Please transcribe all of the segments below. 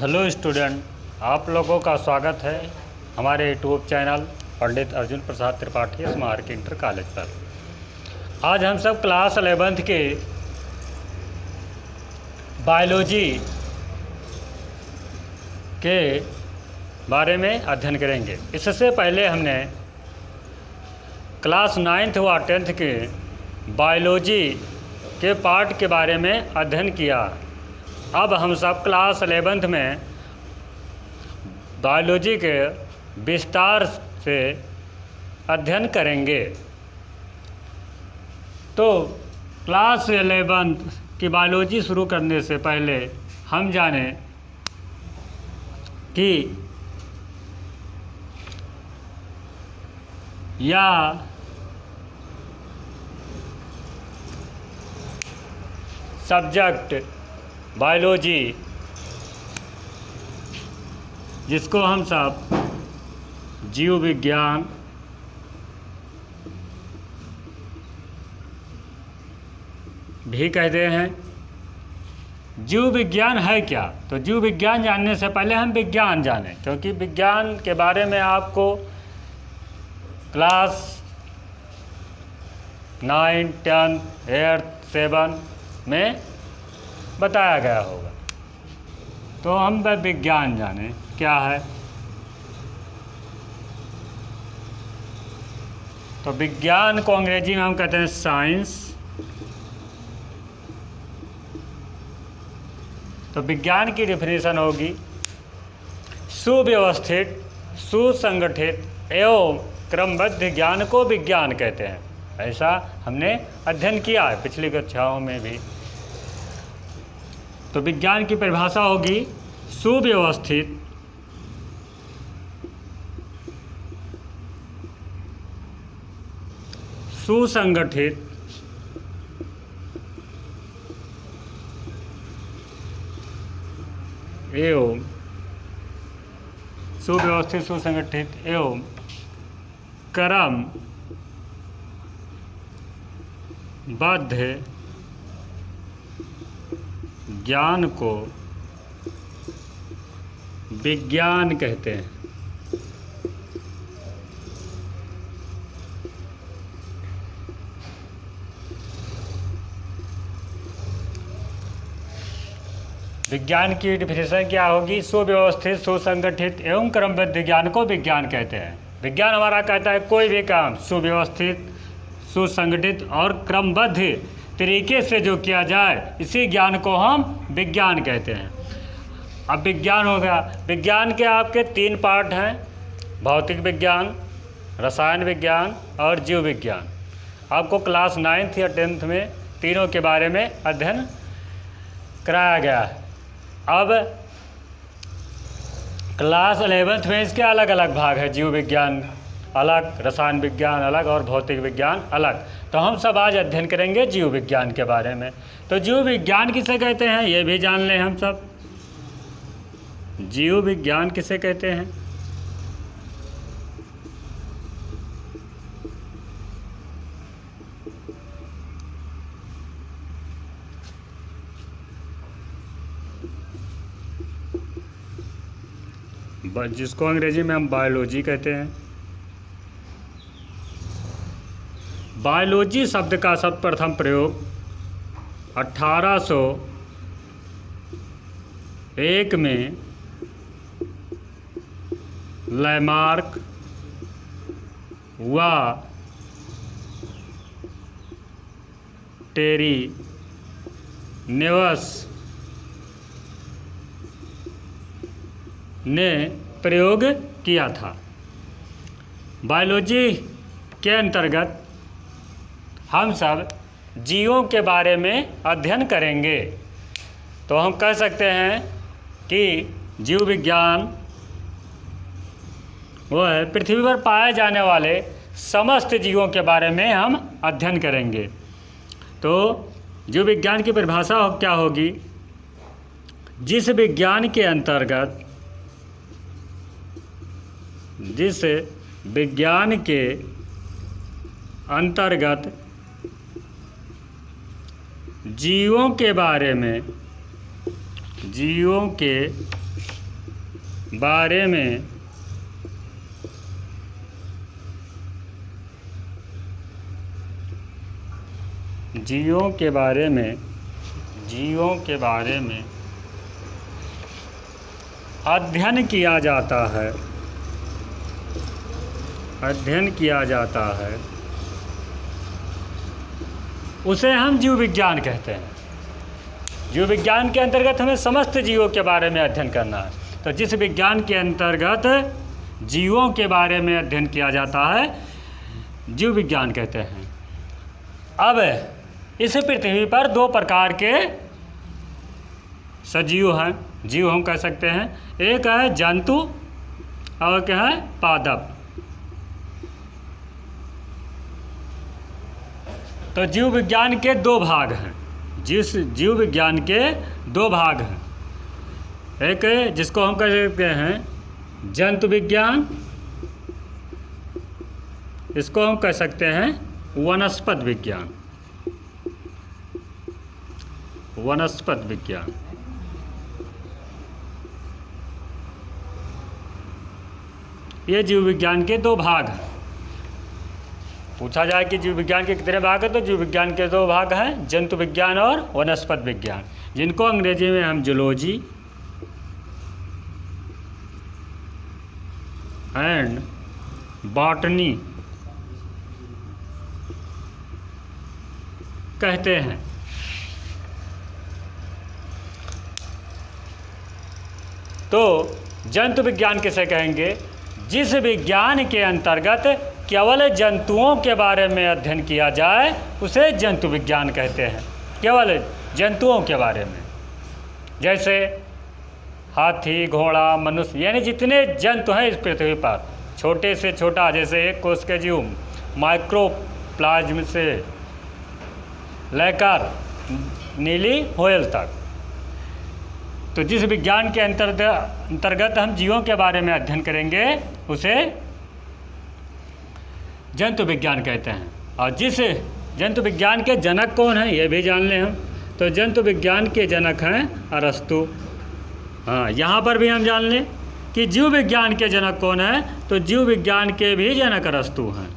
Hello student, आप लोगों का स्वागत है हमारे यूट्यूब चैनल पंडित अर्जुन प्रसाद त्रिपाठी स्मारक इंटर कॉलेज पर। आज हम सब क्लास 11th के बायोलॉजी के बारे में अध्ययन करेंगे। इससे पहले हमने क्लास 9th व 10th के बायोलॉजी के पार्ट के बारे में अध्ययन किया। अब हम सब क्लास 11th में बायोलॉजी के विस्तार से अध्ययन करेंगे। तो क्लास 11th की बायोलॉजी शुरू करने से पहले हम जाने कि या सब्जेक्ट बायोलॉजी, जिसको हम सब जीव विज्ञान भी कहते हैं। जीव विज्ञान है क्या? तो जीव विज्ञान जानने से पहले हम विज्ञान जानें, क्योंकि विज्ञान के बारे में आपको क्लास 9, 10, 8, 7 में बताया गया होगा। तो हम विज्ञान जाने क्या है। तो विज्ञान को अंग्रेजी में हम कहते हैं साइंस। तो विज्ञान की डेफिनेशन होगी सुव्यवस्थित, सुसंगठित एवं क्रमबद्ध ज्ञान को विज्ञान कहते हैं। ऐसा हमने अध्ययन किया है पिछली कक्षाओं में भी। तो विज्ञान की परिभाषा होगी सुव्यवस्थित, सुसंगठित एवं सुव्यवस्थित, सुसंगठित एवं क्रमबद्ध ज्ञान को विज्ञान कहते हैं। विज्ञान की डिफिनेशन क्या होगी? सुव्यवस्थित, सुसंगठित एवं क्रमबद्ध ज्ञान को विज्ञान कहते हैं। विज्ञान हमारा कहता है कोई भी काम सुव्यवस्थित, सुसंगठित और क्रमबद्ध तरीके से जो किया जाए, इसी ज्ञान को हम विज्ञान कहते हैं। अब विज्ञान हो गया। विज्ञान के आपके 3 पार्ट हैं, भौतिक विज्ञान, रसायन विज्ञान और जीव विज्ञान। आपको क्लास 9th या 10th में तीनों के बारे में अध्ययन कराया गया है। अब क्लास 11th में इसके अलग अलग भाग है। जीव विज्ञान अलग, रसायन विज्ञान अलग और भौतिक विज्ञान अलग। तो हम सब आज अध्ययन करेंगे जीव विज्ञान के बारे में। तो जीव विज्ञान किसे कहते हैं ये भी जान लें हम सब। जीव विज्ञान किसे कहते हैं? जिसको अंग्रेजी में हम बायोलॉजी कहते हैं। बायोलॉजी शब्द का सर्वप्रथम प्रयोग 1801 में लैमार्क व टेरी नेवस ने प्रयोग किया था। बायोलॉजी के अंतर्गत हम सब जीवों के बारे में अध्ययन करेंगे। तो हम कह सकते हैं कि जीव विज्ञान वो है पृथ्वी पर पाए जाने वाले समस्त जीवों के बारे में हम अध्ययन करेंगे। तो जीव विज्ञान की परिभाषा क्या होगी? जिस विज्ञान के अंतर्गत जीवों के बारे में जीवों के बारे में अध्ययन किया जाता है उसे हम जीव विज्ञान कहते हैं। जीव विज्ञान के अंतर्गत हमें समस्त जीवों के बारे में अध्ययन करना है। तो जिस विज्ञान के अंतर्गत जीवों के बारे में अध्ययन किया जाता है जीव विज्ञान कहते हैं। अब इस पृथ्वी पर दो प्रकार के सजीव हैं, जीव हम कह सकते हैं। एक है जंतु और क्या है पादप। तो जीव विज्ञान के दो भाग हैं। जिस जीव विज्ञान के दो भाग हैं, एक जिसको हम कह सकते हैं जंतु विज्ञान, इसको हम कह सकते हैं वनस्पति विज्ञान। ये जीव विज्ञान के दो भाग हैं। पूछा जाए कि जीव विज्ञान के कितने भाग हैं, तो जीव विज्ञान के दो भाग हैं, जंतु विज्ञान और वनस्पति विज्ञान, जिनको अंग्रेजी में हम जूलॉजी एंड बॉटनी कहते हैं। तो जंतु विज्ञान किसे कहेंगे? जिस विज्ञान के अंतर्गत केवल जंतुओं के बारे में अध्ययन किया जाए उसे जंतु विज्ञान कहते हैं। केवल जंतुओं के बारे में, जैसे हाथी, घोड़ा, मनुष्य, यानी जितने जंतु हैं इस पृथ्वी पर, छोटे से छोटा, जैसे एक कोश के जीव माइक्रोप्लाज्म से लेकर नीली व्हेल तक। तो जिस विज्ञान के अंतर्गत हम जीवों के बारे में अध्ययन करेंगे उसे जंतु विज्ञान कहते हैं। और जिस जंतु विज्ञान के जनक कौन हैं ये भी जान लें हम। तो जंतु विज्ञान के जनक हैं अरस्तु। हाँ, यहाँ पर भी हम जान लें कि जीव विज्ञान के जनक कौन है, तो जीव विज्ञान के भी जनक अरस्तु हैं।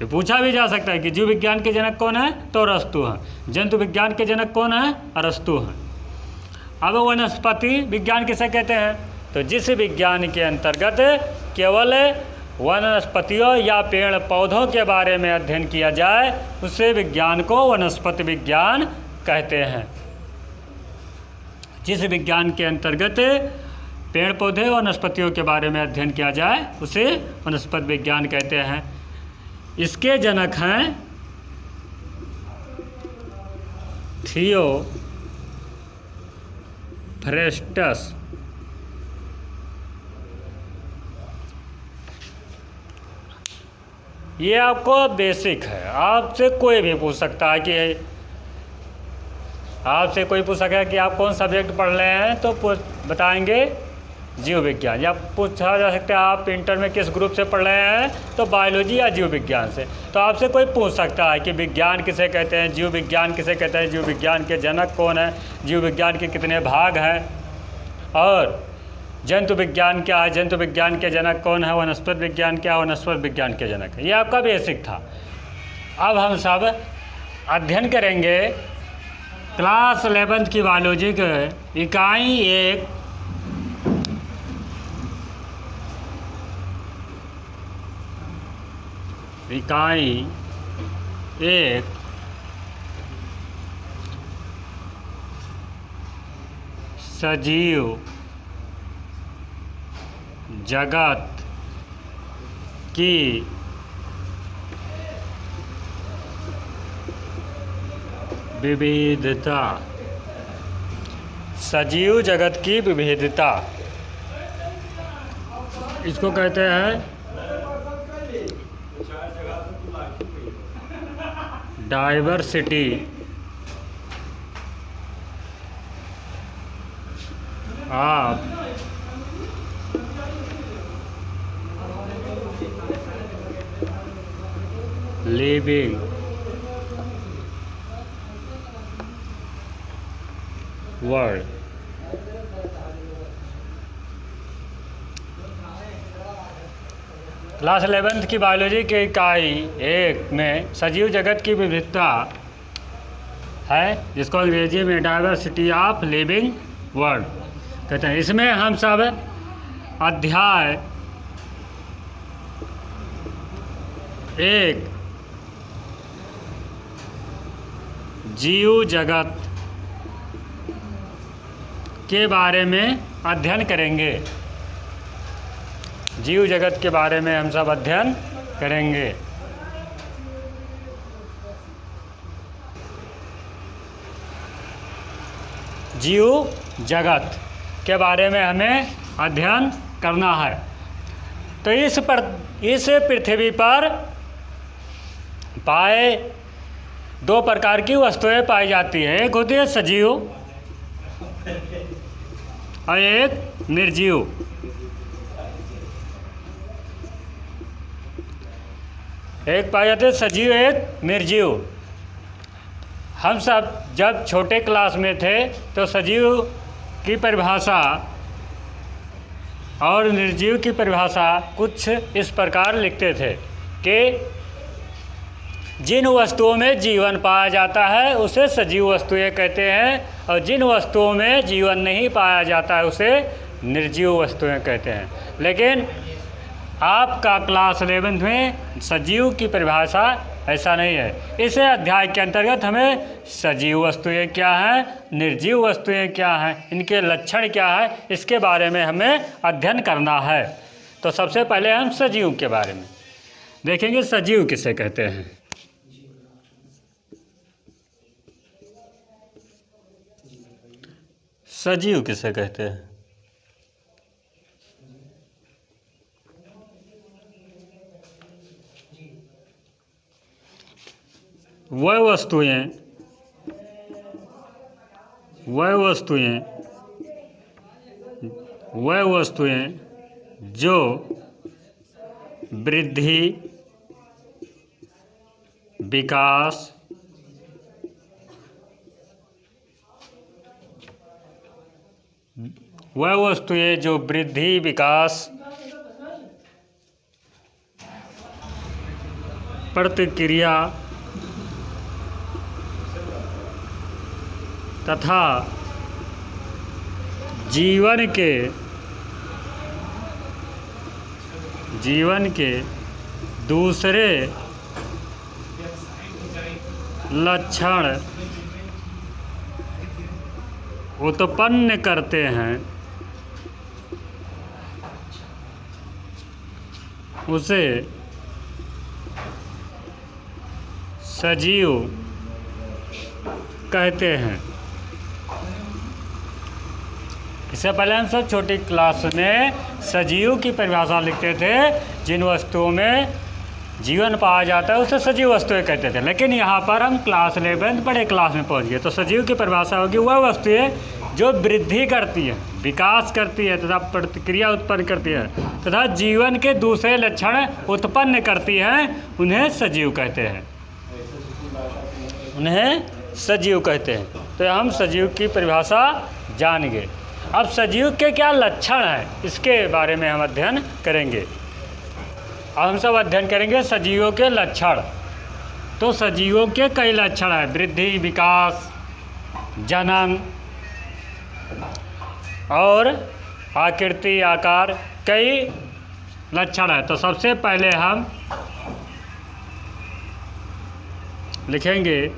ये पूछा भी जा सकता है कि जीव विज्ञान के जनक कौन है, तो अरस्तु हैं। जंतु विज्ञान के जनक कौन है, अरस्तु हैं। अब वनस्पति विज्ञान किसे कहते हैं? तो जिस विज्ञान के अंतर्गत केवल वनस्पतियों या पेड़ पौधों के बारे में अध्ययन किया जाए उसे विज्ञान को वनस्पति विज्ञान कहते हैं। जिस विज्ञान के अंतर्गत पेड़ पौधे और वनस्पतियों के बारे में अध्ययन किया जाए उसे वनस्पति विज्ञान कहते हैं। इसके जनक हैं थियोफ्रेस्टस, ये आपको बेसिक है। आपसे कोई भी पूछ सकता है कि आपसे कोई पूछ सकता है कि आप कौन सब्जेक्ट पढ़ रहे हैं, तो बताएंगे जीव विज्ञान। या पूछा जा सकता है आप इंटर में किस ग्रुप से पढ़ रहे हैं, तो बायोलॉजी या जीव विज्ञान से। तो आपसे कोई पूछ सकता है कि विज्ञान किसे कहते हैं, जीव विज्ञान किसे कहते हैं, जीव विज्ञान के जनक कौन है, जीव विज्ञान के कितने भाग हैं, और जंतु विज्ञान क्या है, जंतु विज्ञान के जनक कौन है, वनस्पति विज्ञान क्या है, वनस्पति विज्ञान के जनक है। ये आपका बेसिक था। अब हम सब अध्ययन करेंगे क्लास 11th की बायोलॉजी के इकाई 1 सजीव जगत की विविधता। सजीव जगत की विविधता इसको कहते हैं diversity of living world. Class 11th की बायोलॉजी के इकाई 1 में सजीव जगत की विविधता है, जिसको अंग्रेजी में डाइवर्सिटी ऑफ लिविंग वर्ल्ड कहते हैं। इसमें हम सब अध्याय 1 जीव जगत के बारे में अध्ययन करेंगे। जीव जगत के बारे में हम सब अध्ययन करेंगे। जीव जगत के बारे में हमें अध्ययन करना है। तो इस पृथ्वी पर पाए 2 प्रकार की वस्तुएं पाई जाती है। एक होती है सजीव और एक निर्जीव। एक पाए जाते सजीव, एक निर्जीव। हम सब जब छोटे क्लास में थे तो सजीव की परिभाषा और निर्जीव की परिभाषा कुछ इस प्रकार लिखते थे कि जिन वस्तुओं में जीवन पाया जाता है उसे सजीव वस्तुएं कहते हैं, और जिन वस्तुओं में जीवन नहीं पाया जाता है उसे निर्जीव वस्तुएं कहते हैं। लेकिन आपका क्लास 11th में सजीव की परिभाषा ऐसा नहीं है। इस अध्याय के अंतर्गत हमें सजीव वस्तुएं क्या हैं, निर्जीव वस्तुएं क्या हैं, इनके लक्षण क्या है, इसके बारे में हमें अध्ययन करना है। तो सबसे पहले हम सजीव के बारे में देखेंगे। सजीव किसे कहते हैं? सजीव किसे कहते हैं? वह वस्तुएं जो वृद्धि, विकास, वह वस्तुएं जो वृद्धि, विकास, प्रतिक्रिया तथा जीवन के दूसरे लक्षण उत्पन्न करते हैं, उसे सजीव कहते हैं। इससे पहले हम सब छोटी क्लास में सजीव की परिभाषा लिखते थे। जिन वस्तुओं में जीवन पाया जाता है उसे सजीव वस्तुएं कहते थे। लेकिन यहाँ पर हम क्लास 11 बड़े क्लास में पहुँच गए। तो सजीव की परिभाषा होगी वह वस्तुएं जो वृद्धि करती है, विकास करती है तथा प्रतिक्रिया उत्पन्न करती है तथा जीवन के दूसरे लक्षण उत्पन्न करती हैं, उन्हें सजीव कहते हैं। उन्हें सजीव कहते हैं। तो हम सजीव की परिभाषा जान गए। अब सजीव के क्या लक्षण हैं, इसके बारे में हम अध्ययन करेंगे। अब हम सब अध्ययन करेंगे सजीवों के लक्षण। तो सजीवों के कई लक्षण हैं: वृद्धि, विकास, जनन और आकृति, आकार, कई लक्षण हैं। तो सबसे पहले हम लिखेंगे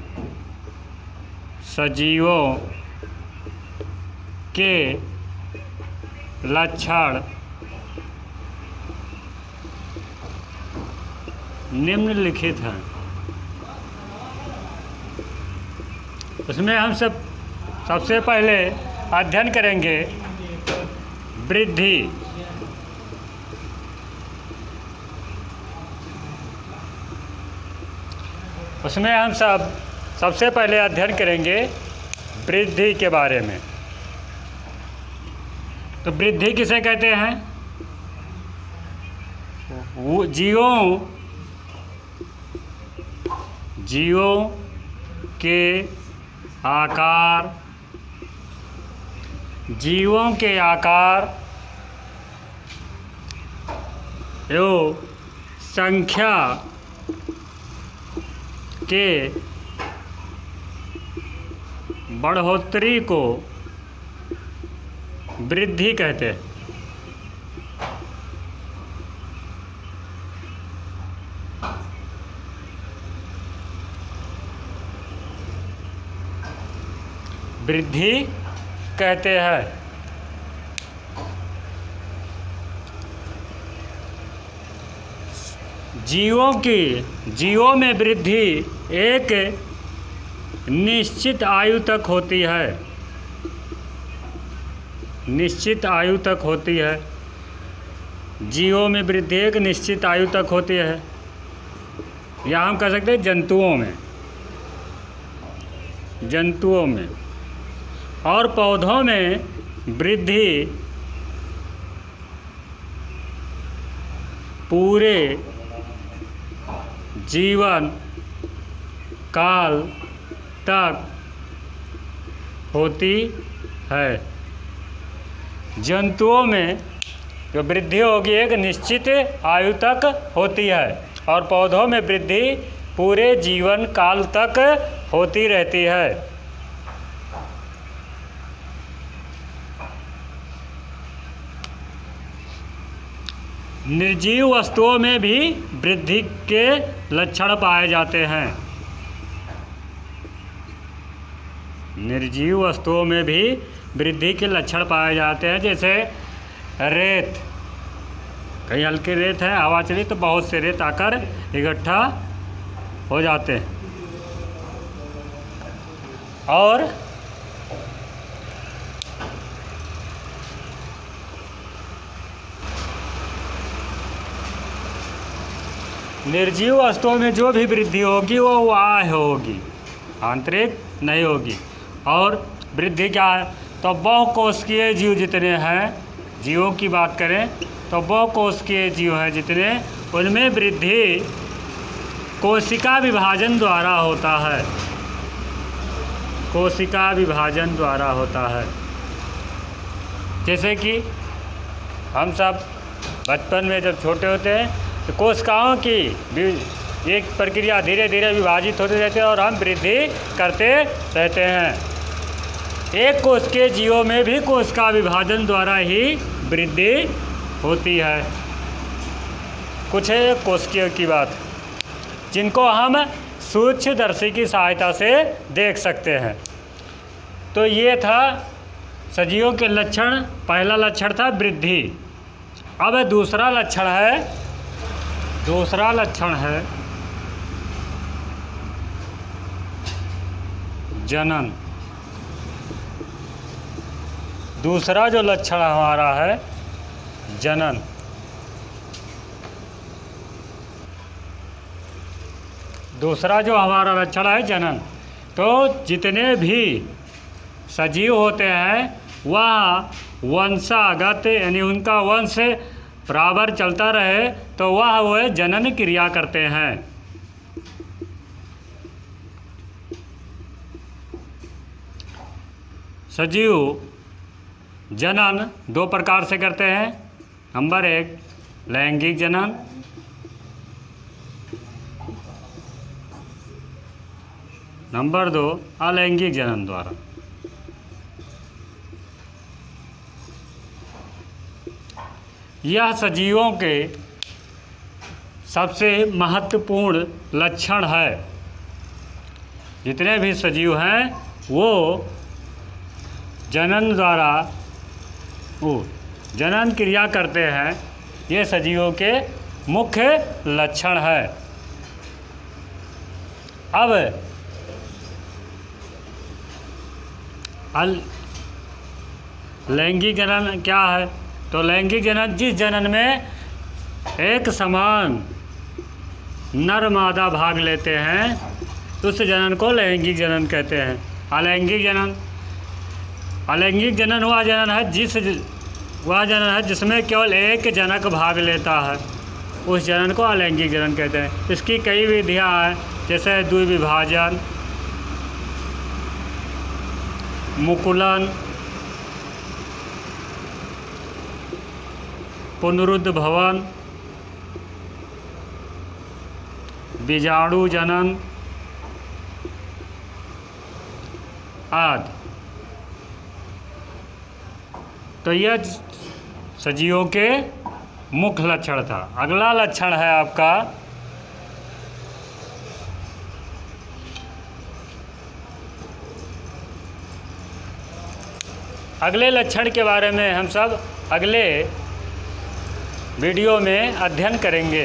सजीवों के लक्षण निम्नलिखित हैं। उसमें हम सबसे पहले अध्ययन करेंगे वृद्धि। उसमें हम सबसे पहले अध्ययन करेंगे वृद्धि के बारे में। तो वृद्धि किसे कहते हैं? वो जीवों के आकार, एवं संख्या के बढ़ोतरी को वृद्धि कहते हैं। वृद्धि कहते हैं। जीवों में वृद्धि एक निश्चित आयु तक होती है। निश्चित आयु तक होती है। जीवों में वृद्धि एक निश्चित आयु तक होती है, या हम कह सकते हैं जंतुओं में। और पौधों में वृद्धि पूरे जीवन काल तक होती है। जंतुओं में जो वृद्धि होगी एक निश्चित आयु तक होती है, और पौधों में वृद्धि पूरे जीवन काल तक होती रहती है। निर्जीव वस्तुओं में भी वृद्धि के लक्षण पाए जाते हैं। निर्जीव वस्तुओं में भी वृद्धि के लक्षण पाए जाते हैं, जैसे रेत। कहीं हल्की रेत है, हवा चली तो बहुत से रेत आकर इकट्ठा हो जाते हैं। और निर्जीव वस्तुओं में जो भी वृद्धि होगी वो बाह्य होगी, आंतरिक नहीं होगी। और वृद्धि क्या है, तो बहुकोशिकीय जीव जितने हैं, जीवों की बात करें तो बहुकोशिकीय जीव हैं जितने, उनमें वृद्धि कोशिका विभाजन द्वारा होता है। कोशिका विभाजन द्वारा होता है। जैसे कि हम सब बचपन में जब छोटे होते हैं तो कोशिकाओं की एक प्रक्रिया धीरे धीरे विभाजित होते रहते हैं और हम वृद्धि करते रहते हैं। एक कोशिकीय जीवों में भी कोशिका विभाजन द्वारा ही वृद्धि होती है। कुछ है कोशिकीय की बात जिनको हम सूक्ष्मदर्शी की सहायता से देख सकते हैं। तो ये था सजीवों के लक्षण। पहला लक्षण था वृद्धि। अब दूसरा लक्षण है जनन। दूसरा जो लक्षण हमारा है जनन। दूसरा जो हमारा लक्षण है जनन। तो जितने भी सजीव होते हैं वह वंशागत यानी उनका वंश बराबर चलता रहे तो वह जनन क्रिया करते हैं। सजीव जनन दो प्रकार से करते हैं। नंबर 1 लैंगिक जनन, नंबर 2 अलैंगिक जनन द्वारा। यह सजीवों के सबसे महत्वपूर्ण लक्षण है। जितने भी सजीव हैं वो जनन द्वारा जनन क्रिया करते हैं। ये सजीवों के मुख्य लक्षण है। अब लैंगिक जनन क्या है, तो लैंगिक जनन जिस जनन में एक समान नर मादा भाग लेते हैं उस जनन को लैंगिक जनन कहते हैं। अलैंगिक जनन वह जनन है जिसमें केवल एक जनक भाग लेता है, उस जनन को अलैंगिक जनन कहते हैं। इसकी कई विधियां हैं, जैसे द्विविभाजन, मुकुलन, पुनरुद्भवन, बीजाणु जनन आदि। तो यह सजीवों के मुख्य लक्षण था। अगला लक्षण है आपका अगले लक्षण के बारे में हम सब अगले वीडियो में अध्ययन करेंगे।